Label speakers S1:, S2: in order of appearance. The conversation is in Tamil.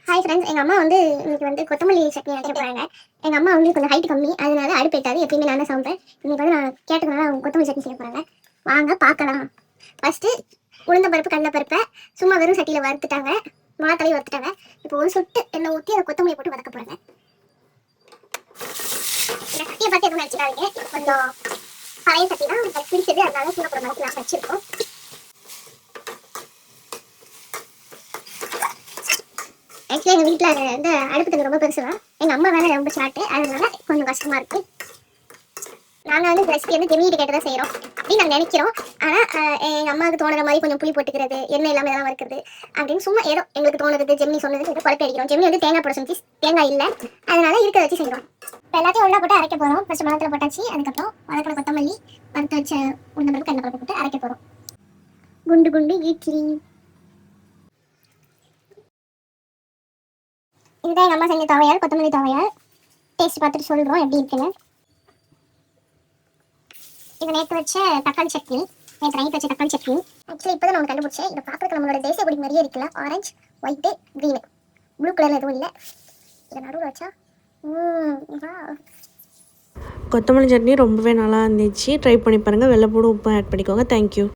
S1: ஹாய் ஃப்ரெண்ட்ஸ், எங்கள் அம்மா வந்து இன்னைக்கு வந்து கொத்தமல்லி சட்னி அரைக்க போகிறாங்க. எங்கள் அம்மா வந்து கொஞ்சம் ஹைட் கம்மி, அதனால அடுப்பு எட்டாது. எப்பயுமே நான் தான் சமைப்பேன். இன்னைக்கு வந்து நான் கேட்டதுனால அவங்க கொத்தமல்லி சட்னி செய்ய போகிறாங்க. வாங்க பார்க்கலாம். ஃபஸ்ட்டு உளுந்தம்பருப்பு கடலைப்பருப்பை சும்மா வெறும் சட்டியில் வறுத்துட்டாங்க, மிளகாத்தலையும் வறுத்துட்டாங்க. இப்போ ஒரு சொட்டு எண்ணெய் ஊற்றி அதை கொத்தமல்லியை போட்டு வதக்க போகிறாங்க. இந்த சட்டியை பார்த்து எதுவும் நினச்சிடாதீங்க, கொஞ்சம் பழைய சட்டி தான், எனக்கு பிடிச்சது, அதனால சூட போகிற மாதிரி நான் வச்சுருக்கோம். ஆக்சுவலி எங்கள் வீட்டில் வந்து அடுப்பு தண்ணி ரொம்ப பெருசு தான். எங்கள் அம்மா வேலை ரொம்ப ஷார்ட்டு, அதனால கொஞ்சம் கஷ்டமாக இருக்குது. நாங்கள் வந்து ரெசிபி வந்து ஜெமினிட்டு கேட்டு தான் செய்கிறோம் அப்படின்னு நாங்கள் நினைக்கிறோம். ஆனால் எங்கள் அம்மாவுக்கு தோணுற மாதிரி கொஞ்சம் புளி போட்டுக்கிறது, எண்ணெய் இல்லாமல் எல்லாம் வறுக்கிறது அப்படின்னு சும்மா ஏதோ எங்களுக்கு தோணுறது ஜெமினி சொன்னது ஏதோ குழப்பி அடிக்கிறோம். ஜெமினி வந்து தேங்காய் போட சொன்னிச்சு, தேங்காய் இல்லை, அதனால இருக்கிறத வச்சு செய்கிறோம். இப்போ எல்லாத்தையும் ஒன்றா போட்டு அரைக்க போகிறோம். ஃபஸ்ட்டு மிளகாத்தில் போட்டாச்சு, அதுக்கப்புறம் வதக்கிற கொத்தமல்லி, வறுத்து வச்ச உளுந்தம்பருப்பு கடலைப்பருப்பு போட்டு அரைக்க போகிறோம். குண்டு குண்டு இட்லி. இதுதான் எங்கள் அம்மா செஞ்ச துவையால், கொத்தமல்லி துவையால். டேஸ்ட் பார்த்துட்டு சொல்கிறோம் எப்படி இருக்குன்னு. இது நேற்று வச்ச தக்காளி சட்னி, நேற்று நைட் வச்ச தக்காளி சட்னி. ஆக்சுவலி இப்போ தான் நான் கண்டுபிடிச்சேன். இதை பார்க்குறதுக்கு நம்மளோட தேசிய கொடி மாதிரியே இருக்குல்ல, ஆரஞ்சு, ஒயிட்டு, க்ரீனு, ப்ளூ கலரில் எதுவும் இல்லை. இதை நடுவில் வச்சா
S2: கொத்தமல்லி சட்னி ரொம்பவே நல்லா இருந்துச்சு. ட்ரை பண்ணி பாருங்கள். வெள்ளைப்பூடு உப்பு ஆட் பண்ணிக்கோங்க. தேங்க்யூ.